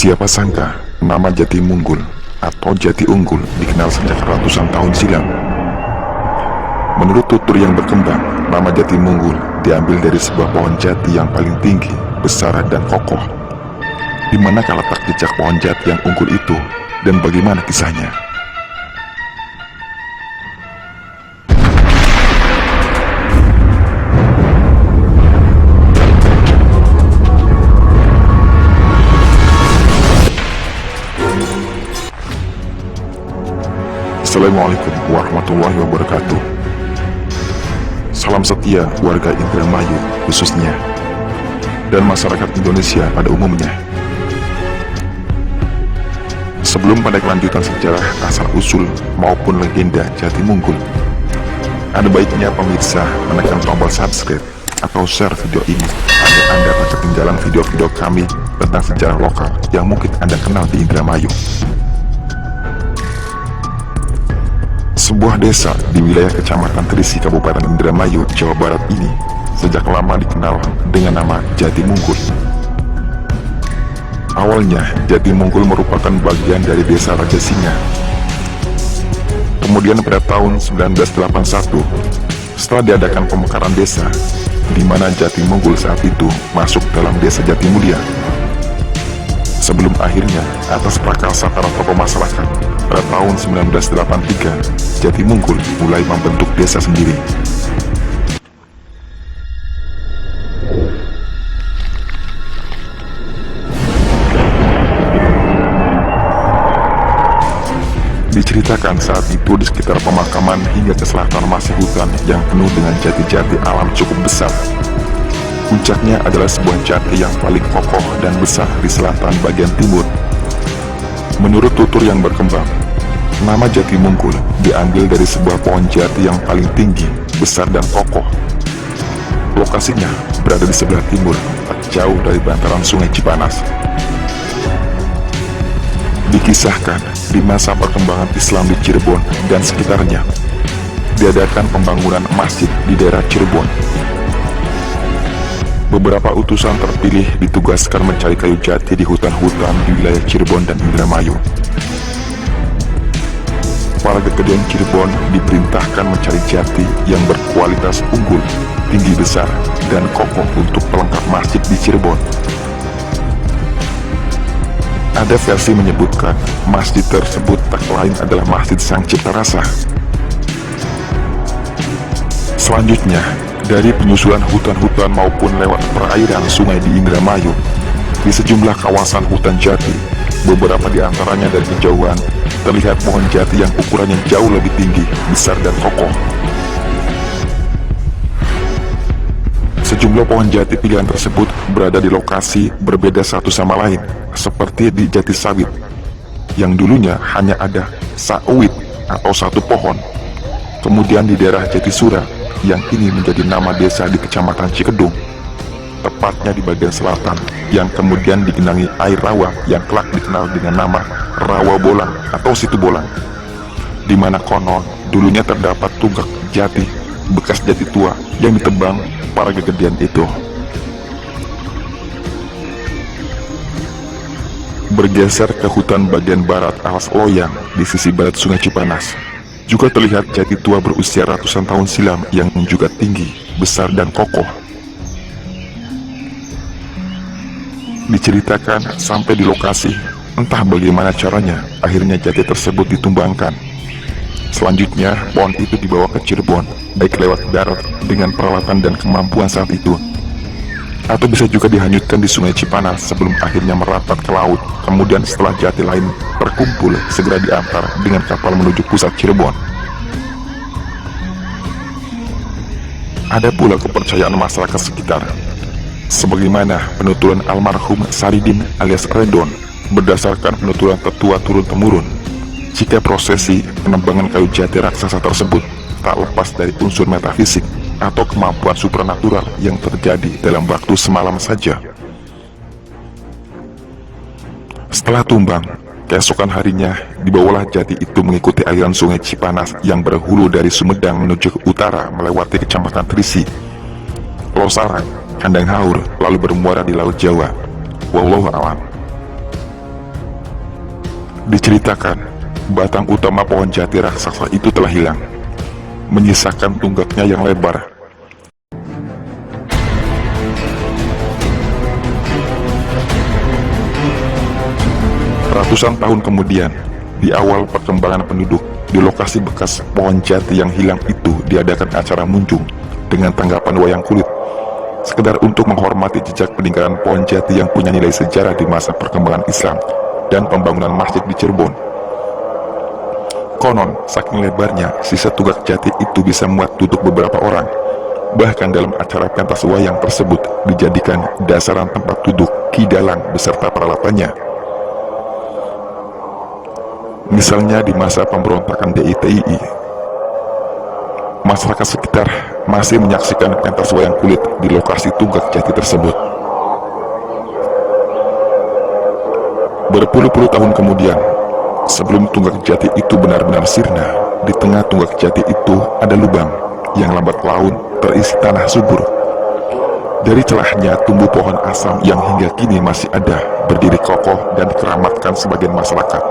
Siapa sangka nama Jati Munggul atau Jati Unggul dikenal sejak ratusan tahun silam. Menurut tutur yang berkembang, nama Jati Munggul diambil dari sebuah pohon jati yang paling tinggi, besar, dan kokoh. Di manakah letak jejak pohon jati yang unggul itu, dan bagaimana kisahnya? Assalamualaikum warahmatullahi wabarakatuh. Salam setia warga Indramayu khususnya, dan masyarakat Indonesia pada umumnya. Sebelum pada kelanjutan sejarah asal-usul maupun legenda Jati Munggul, ada baiknya pemirsa menekan tombol subscribe atau share video ini agar Anda tak ketinggalan video-video kami tentang sejarah lokal yang mungkin Anda kenal di Indramayu. Sebuah desa di wilayah Kecamatan Trisi, Kabupaten Indramayu, Jawa Barat ini sejak lama dikenal dengan nama Jati Munggul. Awalnya, Jati Munggul merupakan bagian dari desa Raja Singa. Kemudian pada tahun 1981, setelah diadakan pemekaran desa, di mana Jati Munggul saat itu masuk dalam desa Jati Mulia. Sebelum akhirnya, atas prakarsa para tokoh masyarakat, pada tahun 1983, Jati Munggul mulai membentuk desa sendiri. Diceritakan saat itu di sekitar pemakaman hingga ke selatan masih hutan yang penuh dengan jati-jati alam cukup besar. Puncaknya adalah sebuah jati yang paling kokoh dan besar di selatan bagian timur. Menurut tutur yang berkembang, nama Jati Munggul diambil dari sebuah pohon jati yang paling tinggi, besar, dan kokoh. Lokasinya berada di sebelah timur, tak jauh dari bantaran Sungai Cipanas. Dikisahkan, di masa perkembangan Islam di Cirebon dan sekitarnya, diadakan pembangunan masjid di daerah Cirebon. Beberapa utusan terpilih ditugaskan mencari kayu jati di hutan-hutan di wilayah Cirebon dan Indramayu. Para gegeden Cirebon diperintahkan mencari jati yang berkualitas unggul, tinggi besar, dan kokoh untuk pelengkap masjid di Cirebon. Ada versi menyebutkan masjid tersebut tak lain adalah Masjid Sang Cipta Rasa. Selanjutnya, dari penyusulan hutan-hutan maupun lewat perairan sungai di Indramayu, di sejumlah kawasan hutan jati, beberapa di antaranya dari kejauhan, terlihat pohon jati yang ukurannya jauh lebih tinggi, besar, dan kokoh. Sejumlah pohon jati pilihan tersebut berada di lokasi berbeda satu sama lain, seperti di Jati Sawit, yang dulunya hanya ada sawit atau satu pohon. Kemudian di daerah Jati Sura, yang kini menjadi nama desa di Kecamatan Cikedung, tepatnya di bagian selatan, yang kemudian digenangi air rawa yang kelak dikenal dengan nama Rawa Bolang atau Situ Bolang, di mana konon dulunya terdapat tunggak jati bekas jati tua yang ditebang para gegedian itu. Bergeser ke hutan bagian barat alas Loyang di sisi barat Sungai Cipanas, juga terlihat jati tua berusia ratusan tahun silam yang juga tinggi, besar, dan kokoh. Diceritakan sampai di lokasi, entah bagaimana caranya, akhirnya jati tersebut ditumbangkan. Selanjutnya, pohon itu dibawa ke Cirebon, baik lewat darat dengan peralatan dan kemampuan saat itu, atau bisa juga dihanyutkan di Sungai Cipanas sebelum akhirnya merapat ke laut. Kemudian setelah jati lain terkumpul, segera diantar dengan kapal menuju pusat Cirebon. Ada pula kepercayaan masyarakat sekitar, sebagaimana penuturan almarhum Saridin alias Redon, berdasarkan penuturan tetua turun-temurun, jika prosesi penebangan kayu jati raksasa tersebut tak lepas dari unsur metafisik atau kemampuan supranatural yang terjadi dalam waktu semalam saja. Setelah tumbang, keesokan harinya dibawalah jati itu mengikuti aliran Sungai Cipanas yang berhulu dari Sumedang menuju ke utara melewati Kecamatan Trisi, Losarang, Kandang Haur, lalu bermuara di Laut Jawa. Wallahu a'lam. Diceritakan, batang utama pohon jati raksasa itu telah hilang, menyisakan tunggaknya yang lebar. Ratusan tahun kemudian, di awal perkembangan penduduk, di lokasi bekas pohon jati yang hilang itu diadakan acara munjung dengan tanggapan wayang kulit, sekedar untuk menghormati jejak peninggalan pohon jati yang punya nilai sejarah di masa perkembangan Islam dan pembangunan masjid di Cirebon. Konon, saking lebarnya, sisa tunggak jati itu bisa muat duduk beberapa orang. Bahkan dalam acara pentas wayang tersebut dijadikan dasaran tempat duduk Ki Dalang beserta peralatannya. Misalnya di masa pemberontakan DITII, masyarakat sekitar masih menyaksikan pentas wayang kulit di lokasi tunggak jati tersebut. Berpuluh-puluh tahun kemudian, sebelum tunggak jati itu benar-benar sirna, di tengah tunggak jati itu ada lubang yang lambat laun terisi tanah subur. Dari celahnya tumbuh pohon asam yang hingga kini masih ada, berdiri kokoh dan dikeramatkan sebagian masyarakat.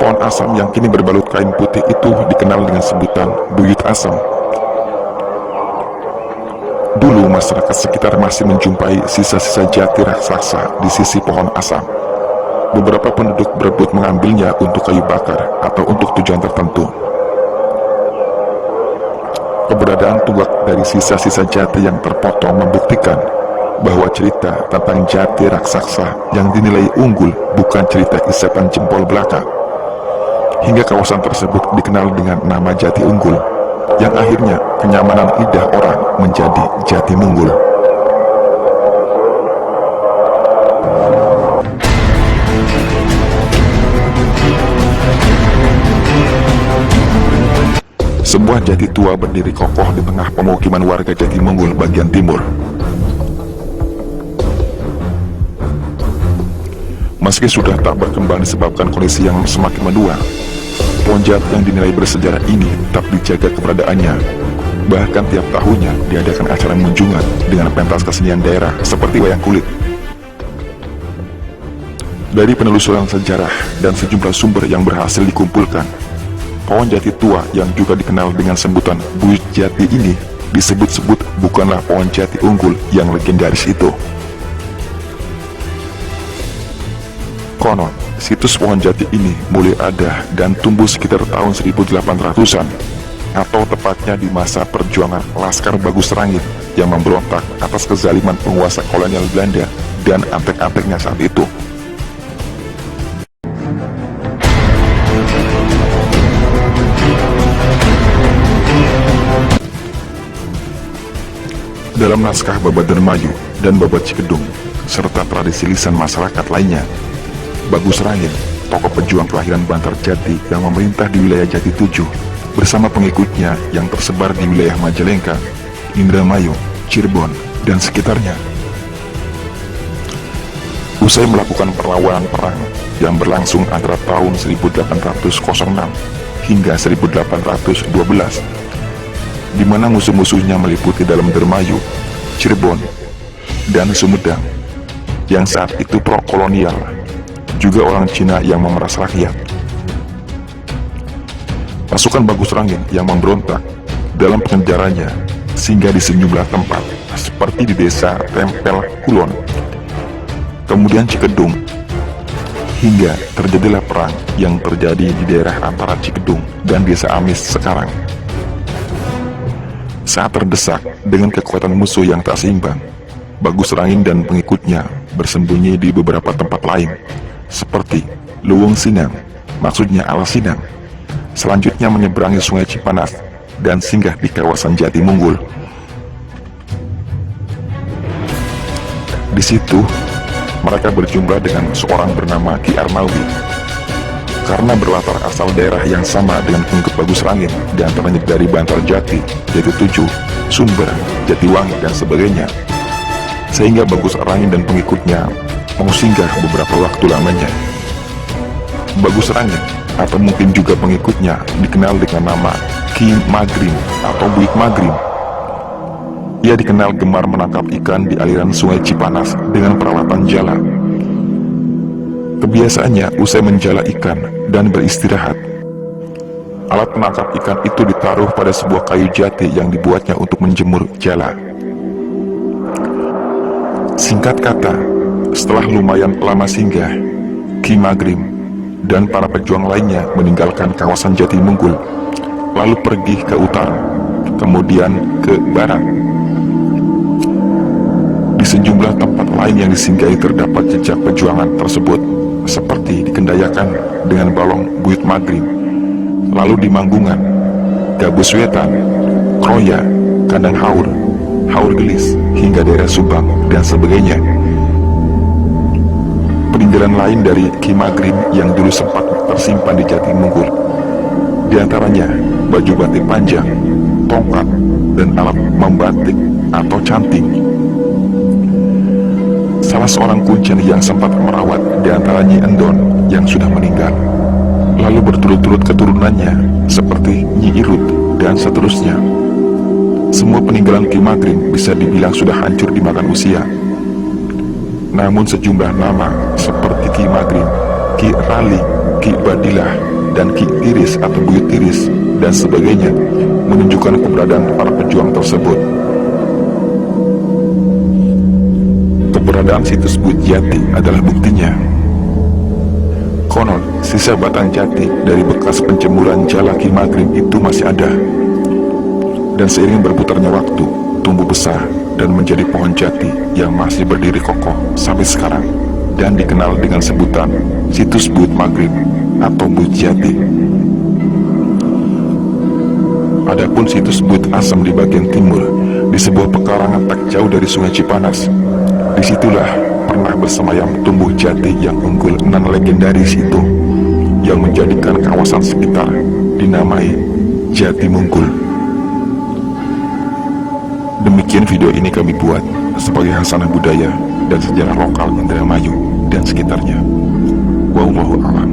Pohon asam yang kini berbalut kain putih itu dikenal dengan sebutan buyut asam. Dulu masyarakat sekitar masih menjumpai sisa-sisa jati raksasa di sisi pohon asam. Beberapa penduduk berebut mengambilnya untuk kayu bakar atau untuk tujuan tertentu. Keberadaan tunggak dari sisa-sisa jati yang terpotong membuktikan bahwa cerita tentang jati raksasa yang dinilai unggul bukan cerita isapan jempol belaka. Hingga kawasan tersebut dikenal dengan nama Jati Unggul, yang akhirnya kenyamanan lidah orang menjadi Jati Munggul. Sebuah jati tua berdiri kokoh di tengah pemukiman warga Jati Munggul bagian timur. Meski sudah tak berkembang disebabkan kondisi yang semakin menua, pohon jati yang dinilai bersejarah ini tetap dijaga keberadaannya. Bahkan tiap tahunnya diadakan acara munjungan dengan pentas kesenian daerah seperti wayang kulit. Dari penelusuran sejarah dan sejumlah sumber yang berhasil dikumpulkan, pohon jati tua yang juga dikenal dengan sebutan buyut jati ini disebut-sebut bukanlah pohon jati unggul yang legendaris itu. Konon, situs pohon jati ini mulai ada dan tumbuh sekitar tahun 1800-an, atau tepatnya di masa perjuangan Laskar Bagus Rangit yang memberontak atas kezaliman penguasa kolonial Belanda dan antek-anteknya saat itu. Dalam naskah Babat Dermayu dan Babat Cikedung, serta tradisi lisan masyarakat lainnya, Bagus Rangit, tokoh pejuang kelahiran Bantar Jati yang memerintah di wilayah Jati 7 bersama pengikutnya yang tersebar di wilayah Majalengka, Indramayu, Cirebon, dan sekitarnya. Usai melakukan perlawanan perang yang berlangsung antara tahun 1806 hingga 1812, di mana musuh-musuhnya meliputi dalam Dermayu, Cirebon, dan Sumedang, yang saat itu pro-kolonial, juga orang Cina yang memeras rakyat. Pasukan Bagus Rangit yang memberontak dalam pengejarannya singgah di sejumlah tempat seperti di desa Tempel Kulon, kemudian Cikedung, hingga terjadilah perang yang terjadi di daerah antara Cikedung dan desa Amis sekarang. Saat terdesak dengan kekuatan musuh yang tak seimbang, Bagus Rangit dan pengikutnya bersembunyi di beberapa tempat lain seperti Luwung Sinang, maksudnya Alas Sinang. Selanjutnya menyeberangi Sungai Cipanas dan singgah di kawasan Jati Munggul. Di situ mereka berjumpa dengan seorang bernama Ki Arnawi. Karena berlatar asal daerah yang sama dengan pengikut Bagus Rangit dan ternyata dari Bantar Jati, Jati 7, Sumber, Jatiwangi, dan sebagainya, sehingga Bagus Rangit dan pengikutnya mau singgah beberapa waktu lamanya. Bagus Rangit, atau mungkin juga pengikutnya, dikenal dengan nama Ki Magrim atau Buyut Magrim. Ia dikenal gemar menangkap ikan di aliran sungai Cipanas dengan peralatan jala. Kebiasaannya usai menjala ikan dan beristirahat, alat penangkap ikan itu ditaruh pada sebuah kayu jati yang dibuatnya untuk menjemur jala. Singkat kata, setelah lumayan lama singgah, Ki Magrim dan para pejuang lainnya meninggalkan kawasan Jatimungkul, lalu pergi ke utara, kemudian ke barat. Di sejumlah tempat lain yang disinggahi terdapat jejak perjuangan tersebut, seperti di Kendayakan dengan Balong Buyut Magrim, lalu di Manggungan, Gabus Wetan, Kroya, Kandang Haur, Haur Gelis, hingga daerah Subang dan sebagainya. Peninggalan lain dari Ki Magrim yang dulu sempat tersimpan di Jatimungkul, di antaranya baju batik panjang, tongkat, dan alat membatik atau canting. Salah seorang kuncen yang sempat merawat di antara Nyi Endon yang sudah meninggal, lalu berturut-turut keturunannya seperti Nyi Irut dan seterusnya. Semua peninggalan Ki Magrim bisa dibilang sudah hancur dimakan usia. Namun sejumlah nama seperti Ki Magrim, Ki Rali, Ki Badilah, dan Ki Tiris atau Buyut Tiris dan sebagainya menunjukkan keberadaan para pejuang tersebut. Keberadaan situs Buyut Jati adalah buktinya. Konon, sisa batang jati dari bekas penjemuran jala Ki Magrim itu masih ada. Dan seiring berputarnya waktu, tumbuh besar dan menjadi pohon jati yang masih berdiri kokoh sampai sekarang dan dikenal dengan sebutan situs Buyut Magrim atau Buyut Jati. Adapun situs Buyut Asem di bagian timur, di sebuah pekarangan tak jauh dari Sungai Cipanas. Disitulah pernah bersemayam tumbuh jati yang unggul nan legendaris itu, yang menjadikan kawasan sekitar dinamai Jatimungkul. Demikian video ini kami buat sebagai hasanah budaya dan sejarah lokal Indramayu dan sekitarnya. Wallahu a'lam.